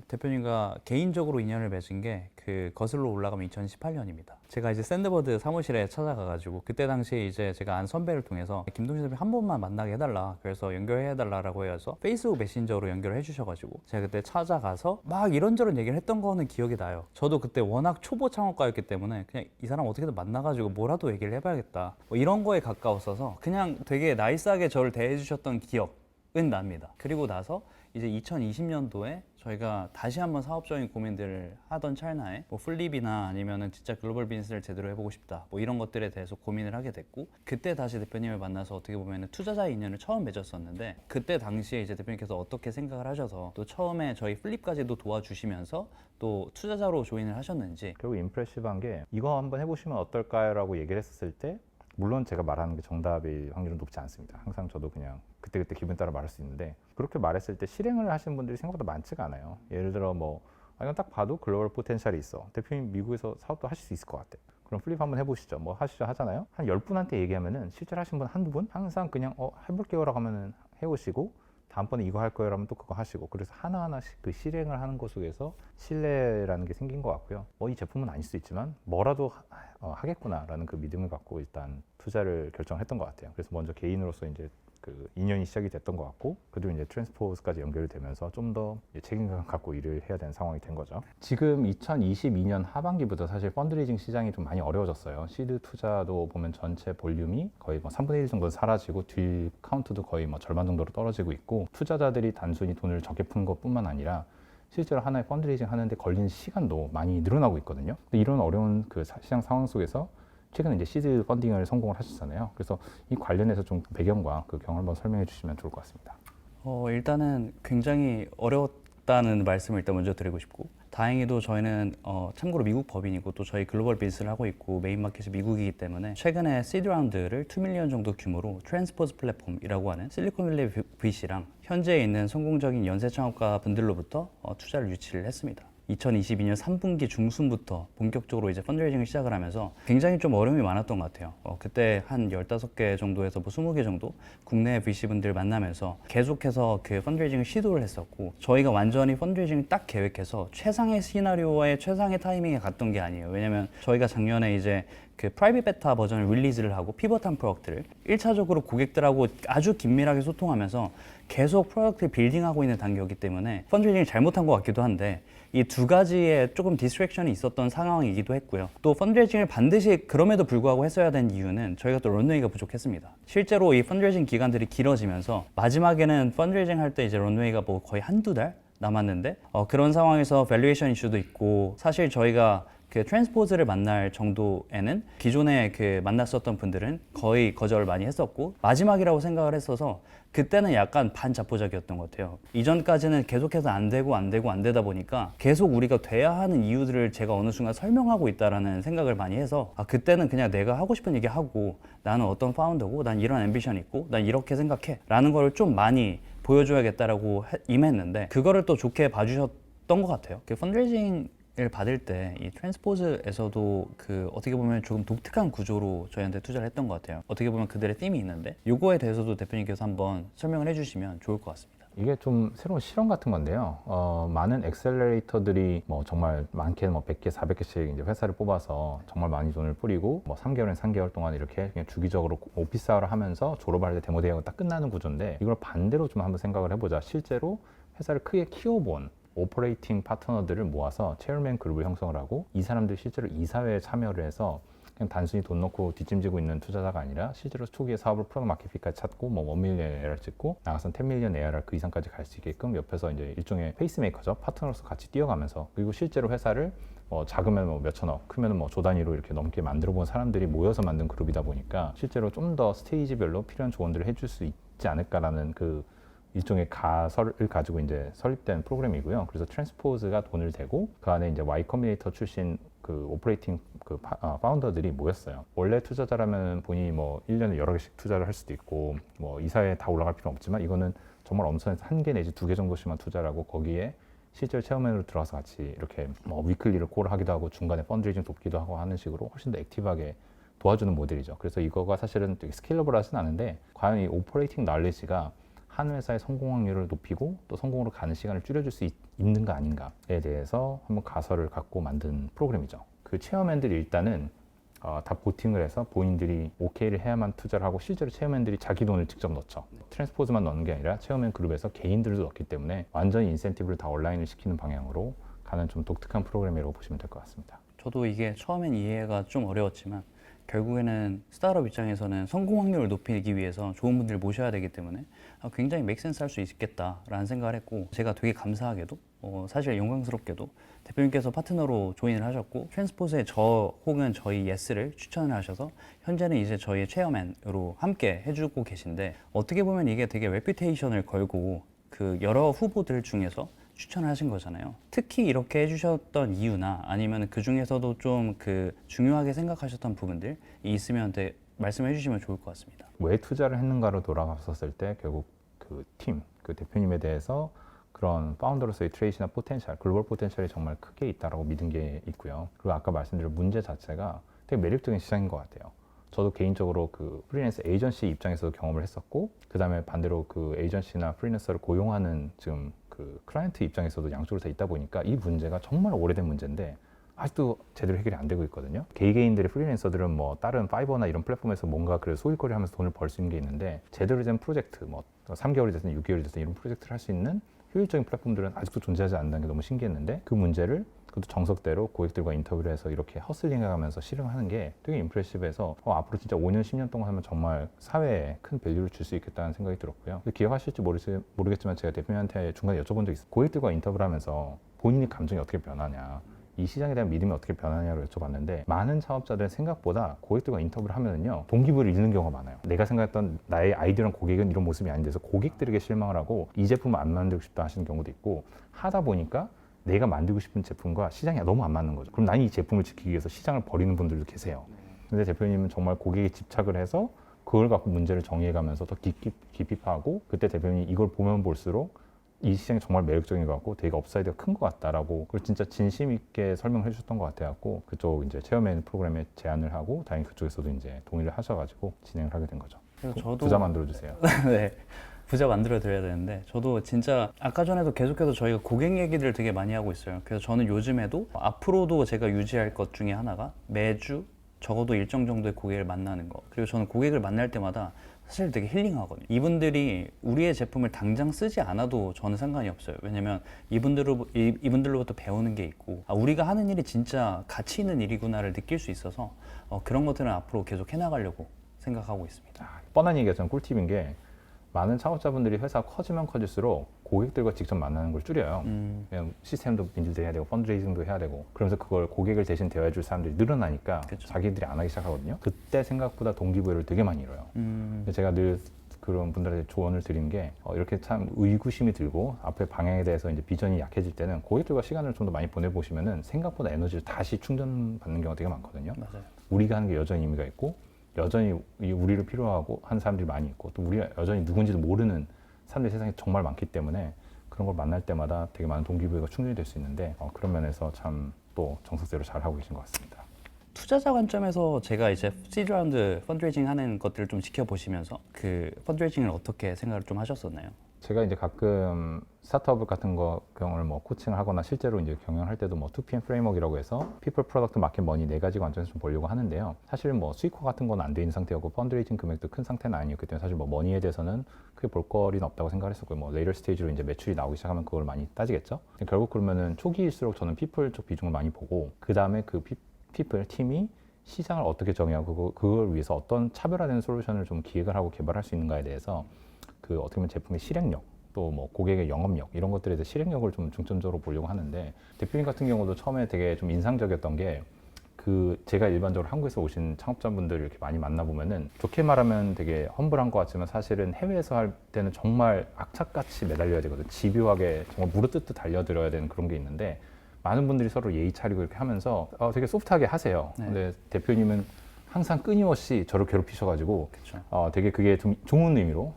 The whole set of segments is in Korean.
대표님과 개인적으로 인연을 맺은 게 그 거슬러 올라가면 2018년입니다. 제가 이제 샌드버드 사무실에 찾아가가지고 그때 당시에 이제 제가 안 선배를 통해서 김동신 선배 한 번만 만나게 해달라, 그래서 연결해달라고 해서 페이스북 메신저로 연결을 해주셔가지고 제가 그때 찾아가서 막 이런저런 얘기를 했던 거는 기억이 나요. 저도 그때 워낙 초보 창업가였기 때문에 그냥 이 사람 어떻게든 만나가지고 뭐라도 얘기를 해봐야겠다, 뭐 이런 거에 가까웠어서 그냥 되게 나이스하게 저를 대해주셨던 기억은 납니다. 그리고 나서 이제 2020년도에 저희가 다시 한번 사업적인 고민들을 하던 찰나에 뭐 플립이나 아니면은 진짜 글로벌 비즈니스를 제대로 해보고 싶다, 뭐 이런 것들에 대해서 고민을 하게 됐고, 그때 다시 대표님을 만나서 어떻게 보면은 투자자의 인연을 처음 맺었었는데, 그때 당시에 이제 대표님께서 어떻게 생각을 하셔서 또 처음에 저희 플립까지도 도와주시면서 또 투자자로 조인을 하셨는지. 결국 임프레시브한 게 이거 한번 해보시면 어떨까요? 라고 얘기를 했었을 때 물론 제가 말하는 게 정답일 확률은 높지 않습니다. 항상 저도 그냥 그때그때 기분 따라 말할 수 있는데, 그렇게 말했을 때 실행을 하시는 분들이 생각보다 많지가 않아요. 예를 들어 뭐 이건 딱 봐도 글로벌 포텐셜이 있어, 대표님 미국에서 사업도 하실 수 있을 것 같아, 그럼 플립 한번 해보시죠, 뭐 하시죠 하잖아요. 한 10분한테 얘기하면은 실제로 하신 분 한두 분? 항상 그냥 해볼게요 라고 하면은 해오시고, 다음번에 이거 할 거예요 라면 또 그거 하시고, 그래서 하나하나씩 그 실행을 하는 것 속에서 신뢰라는 게 생긴 것 같고요. 이 제품은 아닐 수 있지만 뭐라도 하겠구나 라는 그 믿음을 갖고 일단 투자를 결정했던 것 같아요. 그래서 먼저 개인으로서 이제 그 인연이 시작이 됐던 것 같고, 그리고 이제 트랜스포스까지 연결이 되면서 좀 더 책임감 갖고 일을 해야 되는 상황이 된 거죠. 지금 2022년 하반기부터 사실 펀드레이징 시장이 좀 많이 어려워졌어요. 시드 투자도 보면 전체 볼륨이 거의 뭐 3분의 1 정도 사라지고 딜 카운트도 거의 뭐 절반 정도로 떨어지고 있고, 투자자들이 단순히 돈을 적게 푼 것뿐만 아니라 실제로 하나의 펀드레이징 하는데 걸리는 시간도 많이 늘어나고 있거든요. 근데 이런 어려운 그 시장 상황 속에서 최근에 이제 시드 펀딩을 성공을 하셨잖아요. 그래서 이 관련해서 좀 배경과 그 경험을 한번 설명해 주시면 좋을 것 같습니다. 일단은 굉장히 어려웠다는 말씀을 일단 먼저 드리고 싶고, 다행히도 저희는 참고로 미국 법인이고 또 저희 글로벌 비즈니스를 하고 있고 메인 마켓이 미국이기 때문에 최근에 시드 라운드를 2밀리언 정도 규모로 트랜스포즈 플랫폼이라고 하는 실리콘밸리 VC랑 현재에 있는 성공적인 연쇄 창업가 분들로부터 투자를 유치를 했습니다. 2022년 3분기 중순부터 본격적으로 이제 펀드레이징을 시작을 하면서 굉장히 좀 어려움이 많았던 것 같아요. 그때 한 15개 정도에서 뭐 20개 정도 국내 VC분들 만나면서 계속해서 그 펀드레이징을 시도를 했었고, 저희가 완전히 펀드레이징을 딱 계획해서 최상의 시나리오와의 최상의 타이밍에 갔던 게 아니에요. 왜냐면 저희가 작년에 이제 그 프라이빗 베타 버전을 릴리즈를 하고 피벗한 프로덕트를 1차적으로 고객들하고 아주 긴밀하게 소통하면서 계속 프로덕트를 빌딩하고 있는 단계였기 때문에 펀드레이징을 잘못한 것 같기도 한데, 이 두 가지에 조금 디스트랙션이 있었던 상황이기도 했고요. 또 펀드레이징을 반드시 그럼에도 불구하고 했어야 된 이유는 저희가 또 런웨이가 부족했습니다. 실제로 이 펀드레이징 기간들이 길어지면서 마지막에는 펀드레이징 할 때 이제 런웨이가 뭐 거의 한두 달 남았는데, 그런 상황에서 밸류에이션 이슈도 있고, 사실 저희가 그 트랜스포즈를 만날 정도에는 기존에 그 만났었던 분들은 거의 거절을 많이 했었고 마지막이라고 생각을 했어서 그때는 약간 반자포자기였던 것 같아요. 이전까지는 계속해서 안 되다 보니까 계속 우리가 돼야 하는 이유들을 제가 어느 순간 설명하고 있다라는 생각을 많이 해서 그때는 그냥 내가 하고 싶은 얘기 하고, 나는 어떤 파운더고 난 이런 앰비션 있고 난 이렇게 생각해 라는 거를 좀 많이 보여줘야겠다라고 임했는데, 그거를 또 좋게 봐주셨던 것 같아요. 그 펀드레이징 을 받을 때 이 트랜스포즈에서도 그 어떻게 보면 조금 독특한 구조로 저희한테 투자를 했던 것 같아요. 어떻게 보면 그들의 팀이 있는데 요거에 대해서도 대표님께서 한번 설명을 해주시면 좋을 것 같습니다. 이게 좀 새로운 실험 같은 건데요. 많은 엑셀러레이터들이 뭐 정말 많게는 뭐 100개, 400개씩 이제 회사를 뽑아서 정말 많이 돈을 뿌리고 뭐 3개월엔 3개월 동안 이렇게 그냥 주기적으로 오피스화를 하면서 졸업할 때 데모 대회가 딱 끝나는 구조인데, 이걸 반대로 좀 한번 생각을 해보자. 실제로 회사를 크게 키워본 오퍼레이팅 파트너들을 모아서 체어맨 그룹을 형성을 하고, 이 사람들이 실제로 이사회에 참여를 해서 그냥 단순히 돈 넣고 뒷짐지고 있는 투자자가 아니라 실제로 초기에 사업을 프로덕트 마켓핏까지 찾고 뭐 1밀리언 ARR 찍고 나가선 10밀리언 ARR 그 이상까지 갈 수 있게끔 옆에서 이제 일종의 페이스메이커죠. 파트너로서 같이 뛰어가면서, 그리고 실제로 회사를 작으면 뭐 몇천억, 크면 뭐 조 단위로 이렇게 넘게 만들어 본 사람들이 모여서 만든 그룹이다 보니까 실제로 좀 더 스테이지별로 필요한 조언들을 해줄 수 있지 않을까라는 그 일종의 가설을 가지고 이제 설립된 프로그램이고요. 그래서 트랜스포즈가 돈을 대고 그 안에 이제 Y 커뮤니터 출신 그 오퍼레이팅 그 파운더들이 모였어요. 원래 투자자라면 본인이 뭐 1년에 여러 개씩 투자를 할 수도 있고 뭐 이사회에 다 올라갈 필요는 없지만, 이거는 정말 엄선해서 1개 내지 2개 정도씩만 투자를 하고 거기에 실제로 체험맨으로 들어가서 같이 이렇게 뭐 위클리를 콜을 하기도 하고 중간에 펀드레이징 돕기도 하고 하는 식으로 훨씬 더 액티브하게 도와주는 모델이죠. 그래서 이거가 사실은 되게 스케일러블하진 않은데, 과연 이 오퍼레이팅 날리지가 한 회사의 성공 확률을 높이고 또 성공으로 가는 시간을 줄여줄 수 있는가 아닌가에 대해서 한번 가설을 갖고 만든 프로그램이죠. 그 체험맨들이 일단은 다 보팅을 해서 본인들이 OK를 해야만 투자를 하고 실제로 체험맨들이 자기 돈을 직접 넣죠. 트랜스포즈만 넣는 게 아니라 체험맨 그룹에서 개인들도 넣기 때문에 완전히 인센티브를 다 온라인을 시키는 방향으로 가는 좀 독특한 프로그램이라고 보시면 될 것 같습니다. 저도 이게 처음엔 이해가 좀 어려웠지만 결국에는 스타트업 입장에서는 성공 확률을 높이기 위해서 좋은 분들을 모셔야 되기 때문에 굉장히 맥센스 할 수 있겠다라는 생각을 했고, 제가 되게 감사하게도 사실 영광스럽게도 대표님께서 파트너로 조인을 하셨고 트랜스포즈에 저 혹은 저희 예스를 추천을 하셔서 현재는 이제 저희 체어맨으로 함께 해주고 계신데, 어떻게 보면 이게 되게 레퓨테이션을 걸고 그 여러 후보들 중에서 추천을 하신 거잖아요. 특히 이렇게 해주셨던 이유나 아니면 그 중에서도 좀 그 중요하게 생각하셨던 부분들이 있으면 말씀해 주시면 좋을 것 같습니다. 왜 투자를 했는가로 돌아갔었을 때 결국 그 팀, 그 대표님에 대해서 그런 파운더로서의 트레이시나 포텐셜, 글로벌 포텐셜이 정말 크게 있다라고 믿은 게 있고요. 그리고 아까 말씀드린 문제 자체가 되게 매력적인 시장인 것 같아요. 저도 개인적으로 그 프리랜서 에이전시 입장에서도 경험을 했었고, 그 다음에 반대로 그 에이전시나 프리랜서를 고용하는 지금 그 클라이언트 입장에서도 양쪽으로 다 있다 보니까 이 문제가 정말 오래된 문제인데 아직도 제대로 해결이 안 되고 있거든요. 개개인들의 프리랜서들은 뭐 다른 파이버나 이런 플랫폼에서 뭔가 그래도 소일거리 하면서 돈을 벌 수 있는 게 있는데, 제대로 된 프로젝트, 뭐 3개월이 됐든 6개월이 됐든 이런 프로젝트를 할 수 있는 효율적인 플랫폼들은 아직도 존재하지 않는다는 게 너무 신기했는데, 그 문제를 그것도 정석대로 고객들과 인터뷰를 해서 이렇게 허슬링해가면서 실행하는 게 되게 임프레시브해서 앞으로 진짜 5년, 10년 동안 하면 정말 사회에 큰 밸류를 줄 수 있겠다는 생각이 들었고요. 기억하실지 모르겠지만 제가 대표님한테 중간에 여쭤본 적이 있어요. 고객들과 인터뷰를 하면서 본인의 감정이 어떻게 변하냐, 이 시장에 대한 믿음이 어떻게 변하냐고 여쭤봤는데, 많은 창업자들은 생각보다 고객들과 인터뷰를 하면은요 동기부여를 잃는 경우가 많아요. 내가 생각했던 나의 아이디어랑 고객은 이런 모습이 아닌데서 고객들에게 실망을 하고 이 제품을 안 만들고 싶다 하시는 경우도 있고, 하다 보니까 내가 만들고 싶은 제품과 시장이 너무 안 맞는 거죠. 그럼 난 이 제품을 지키기 위해서 시장을 버리는 분들도 계세요. 근데 대표님은 정말 고객에 집착을 해서 그걸 갖고 문제를 정의해가면서 더 깊이 파고, 그때 대표님이 이걸 보면 볼수록 이 시장이 정말 매력적인 것 같고 되게 업사이드가 큰 것 같다라고, 그걸 진짜 진심 있게 설명을 해주셨던 것 같아갖고 그쪽 이제 체험맨 프로그램에 제안을 하고 다행히 그쪽에서도 이제 동의를 하셔가지고 진행을 하게 된 거죠. 그래서 저도 부자 만들어주세요. 네. 부자 만들어 드려야 되는데, 저도 진짜 아까 전에도 계속해서 저희가 고객 얘기들을 되게 많이 하고 있어요. 그래서 저는 요즘에도 앞으로도 제가 유지할 것 중에 하나가 매주 적어도 일정 정도의 고객을 만나는 거. 그리고 저는 고객을 만날 때마다 사실 되게 힐링하거든요. 이분들이 우리의 제품을 당장 쓰지 않아도 저는 상관이 없어요. 왜냐면 이분들로부터 배우는 게 있고, 우리가 하는 일이 진짜 가치 있는 일이구나를 느낄 수 있어서 그런 것들은 앞으로 계속 해나가려고 생각하고 있습니다. 뻔한 얘기가 전 꿀팁인 게, 많은 창업자분들이 회사가 커지면 커질수록 고객들과 직접 만나는 걸 줄여요. 그냥 시스템도 빌드해야 되고 펀드레이징도 해야 되고, 그러면서 그걸 고객을 대신 대화해 줄 사람들이 늘어나니까 그쵸. 자기들이 안 하기 시작하거든요. 그때 생각보다 동기부여를 되게 많이 잃어요. 제가 늘 그런 분들한테 조언을 드리는 게, 이렇게 참 의구심이 들고 앞에 방향에 대해서 이제 비전이 약해질 때는 고객들과 시간을 좀 더 많이 보내보시면은 생각보다 에너지를 다시 충전받는 경우가 되게 많거든요. 맞아요. 우리가 하는 게 여전히 의미가 있고, 여전히 우리를 필요하고 한 사람들이 많이 있고, 또 우리가 여전히 누군지도 모르는 사람들이 세상에 정말 많기 때문에 그런 걸 만날 때마다 되게 많은 동기부여가 충전이 될 수 있는데, 그런 면에서 참 또 정석대로 잘 하고 계신 것 같습니다. 투자자 관점에서 제가 이제 시드 라운드 펀드레이징 하는 것들을 좀 지켜보시면서 그 펀드레이징을 어떻게 생각을 좀 하셨었나요? 제가 이제 가끔 스타트업 같은 경우를 뭐 코칭을 하거나 실제로 이제 경영할 때도 뭐 2PM 프레임워크라고 해서 People, Product, Market, Money 4가지 관점에서 좀 보려고 하는데요. 사실 뭐 수익화 같은 건 안 돼 있는 상태였고 펀드레이징 금액도 큰 상태는 아니었기 때문에 사실 뭐 머니에 대해서는 크게 볼 거리는 없다고 생각을 했었고요. 뭐 레이터 스테이지로 이제 매출이 나오기 시작하면 그걸 많이 따지겠죠. 결국 그러면은 초기일수록 저는 People 쪽 비중을 많이 보고, 그 다음에 그 People 팀이 시장을 어떻게 정의하고 그걸 위해서 어떤 차별화된 솔루션을 좀 기획을 하고 개발할 수 있는가에 대해서, 그 어떻게 보면 제품의 실행력, 또 뭐 고객의 영업력, 이런 것들에 대해 실행력을 좀 중점적으로 보려고 하는데, 대표님 같은 경우도 처음에 되게 좀 인상적이었던 게, 그 제가 일반적으로 한국에서 오신 창업자분들을 이렇게 많이 만나보면은 좋게 말하면 되게 험블한 것 같지만 사실은 해외에서 할 때는 정말 악착같이 매달려야 되거든요. 집요하게 정말 무릎뜯듯 달려들어야 되는 그런 게 있는데, 많은 분들이 서로 예의 차리고 이렇게 하면서 되게 소프트하게 하세요. 네. 근데 대표님은 항상 끊임없이 저를 괴롭히셔가지고 그쵸. 되게 그게 좀 좋은 의미로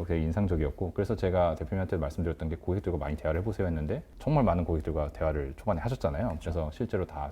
되게 인상적이었고, 그래서 제가 대표님한테 말씀드렸던 게 고객들과 많이 대화를 해보세요 했는데, 정말 많은 고객들과 대화를 초반에 하셨잖아요. 그쵸. 그래서 실제로 다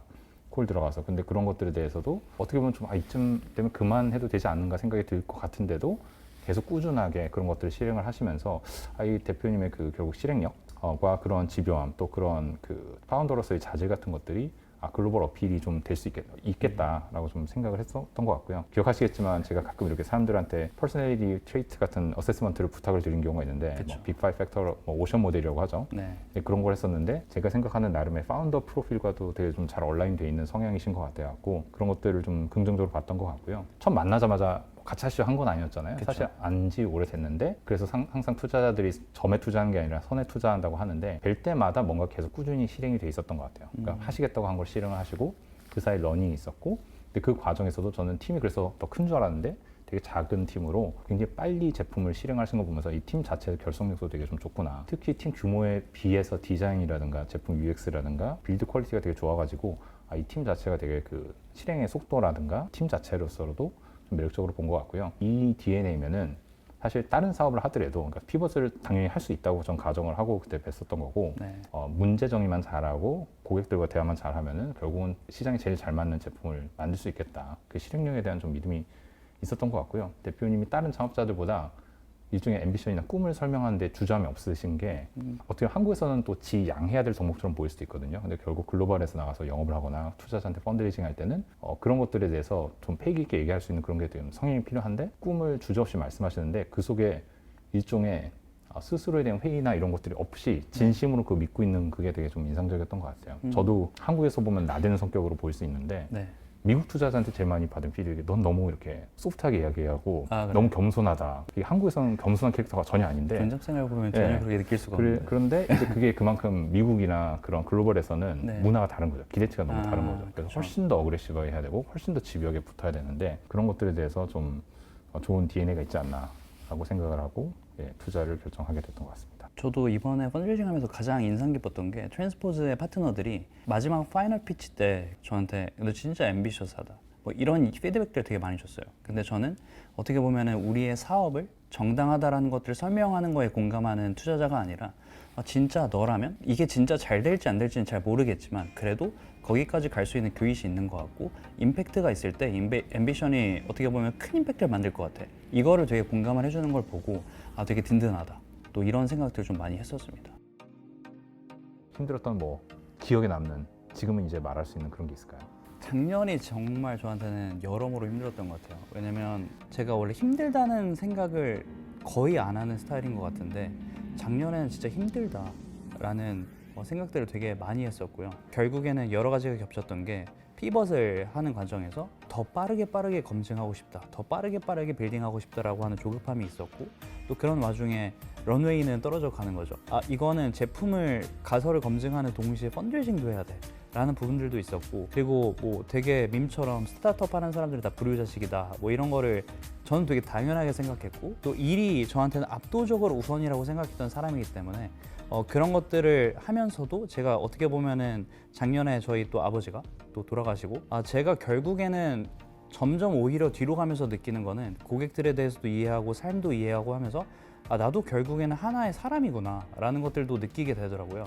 콜 들어가서, 근데 그런 것들에 대해서도 어떻게 보면 좀 이쯤 되면 그만해도 되지 않는가 생각이 들 것 같은데도 계속 꾸준하게 그런 것들을 실행을 하시면서 이 대표님의 그 결국 실행력과 그런 집요함 또 그런 그 파운더로서의 자질 같은 것들이 글로벌 어필이 좀 될 수 있겠다라고 좀 생각을 했었던 것 같고요. 기억하시겠지만 제가 가끔 이렇게 사람들한테 퍼스널리티 트레이트 같은 어세스먼트를 부탁을 드린 경우가 있는데 빅5 팩터 오션 모델이라고 하죠. 네. 그런 걸 했었는데 제가 생각하는 나름의 파운더 프로필과도 되게 좀 잘 온라인되어 있는 성향이신 것 같아요. 그런 것들을 좀 긍정적으로 봤던 것 같고요. 처음 만나자마자 같이 하시죠 한 건 아니었잖아요. 그쵸. 사실 안지 오래됐는데 그래서 항상 투자자들이 점에 투자한 게 아니라 선에 투자한다고 하는데 뵐 때마다 뭔가 계속 꾸준히 실행이 돼 있었던 것 같아요. 그러니까 하시겠다고 한 걸 실행을 하시고 그 사이 러닝이 있었고 근데 그 과정에서도 저는 팀이 그래서 더 큰 줄 알았는데 되게 작은 팀으로 굉장히 빨리 제품을 실행하시는 거 보면서 이 팀 자체의 결속력도 되게 좀 좋구나. 특히 팀 규모에 비해서 디자인이라든가 제품 UX라든가 빌드 퀄리티가 되게 좋아가지고 이 팀 자체가 되게 그 실행의 속도라든가 팀 자체로서도 좀 매력적으로 본 것 같고요. 이 DNA면은 사실 다른 사업을 하더라도 그러니까 피벗을 당연히 할 수 있다고 전 가정을 하고 그때 뵀었던 거고 네. 문제 정의만 잘하고 고객들과 대화만 잘하면은 결국은 시장에 제일 잘 맞는 제품을 만들 수 있겠다. 그 실행력에 대한 좀 믿음이 있었던 것 같고요. 대표님이 다른 창업자들보다 일종의 앰비션이나 꿈을 설명하는데 주저함이 없으신 게 어떻게 한국에서는 또 지양해야 될 덕목처럼 보일 수도 있거든요. 근데 결국 글로벌에서 나가서 영업을 하거나 투자자한테 펀드레이징 할 때는 그런 것들에 대해서 좀 패기 있게 얘기할 수 있는 그런 게 좀 성향이 필요한데 꿈을 주저없이 말씀하시는데 그 속에 일종의 스스로에 대한 회의나 이런 것들이 없이 진심으로 그 믿고 있는 그게 되게 좀 인상적이었던 것 같아요. 저도 한국에서 보면 나대는 성격으로 보일 수 있는데 네. 미국 투자자한테 제일 많이 받은 피드백이 넌 너무 이렇게 소프트하게 이야기하고 그래요? 너무 겸손하다. 이게 한국에서는 겸손한 캐릭터가 전혀 아닌데 면접 생활 보면 전혀 네. 그렇게 느낄 수가 없는데. 그런데 이제 그게 그만큼 미국이나 그런 글로벌에서는 네. 문화가 다른 거죠. 기대치가 너무 다른 거죠. 그래서 그쵸. 훨씬 더 어그레시브하게 해야 되고 훨씬 더 집요하게 붙어야 되는데 그런 것들에 대해서 좀 좋은 DNA가 있지 않나라고 생각을 하고 투자를 결정하게 됐던 것 같습니다. 저도 이번에 펀드레이징 하면서 가장 인상 깊었던 게 트랜스포즈의 파트너들이 마지막 파이널 피치 때 저한테 너 진짜 앰비셔스하다 뭐 이런 피드백들 되게 많이 줬어요. 근데 저는 어떻게 보면은 우리의 사업을 정당하다라는 것들을 설명하는 거에 공감하는 투자자가 아니라 진짜 너라면 이게 진짜 잘 될지 안 될지는 잘 모르겠지만 그래도 거기까지 갈 수 있는 그릿이 있는 것 같고 임팩트가 있을 때 앰비션이 어떻게 보면 큰 임팩트를 만들 것 같아. 이거를 되게 공감을 해주는 걸 보고 되게 든든하다. 또 이런 생각들을 좀 많이 했었습니다. 힘들었던 뭐 기억에 남는 지금은 이제 말할 수 있는 그런 게 있을까요? 작년이 정말 저한테는 여러모로 힘들었던 것 같아요. 왜냐면 제가 원래 힘들다는 생각을 거의 안 하는 스타일인 것 같은데 작년에는 진짜 힘들다라는 생각들을 되게 많이 했었고요. 결국에는 여러 가지가 겹쳤던 게 피벗을 하는 과정에서 더 빠르게 검증하고 싶다, 더 빠르게 빌딩하고 싶다라고 하는 조급함이 있었고 또 그런 와중에 런웨이는 떨어져 가는 거죠. 이거는 제품을 가설을 검증하는 동시에 펀드레이징도 해야 돼 라는 부분들도 있었고 그리고 뭐 되게 밈처럼 스타트업 하는 사람들이 다 불효자식이다 뭐 이런 거를 저는 되게 당연하게 생각했고 또 일이 저한테는 압도적으로 우선이라고 생각했던 사람이기 때문에 그런 것들을 하면서도 제가 어떻게 보면은 작년에 저희 또 아버지가 또 돌아가시고 제가 결국에는 점점 오히려 뒤로 가면서 느끼는 거는 고객들에 대해서도 이해하고 삶도 이해하고 하면서 나도 결국에는 하나의 사람이구나 라는 것들도 느끼게 되더라고요.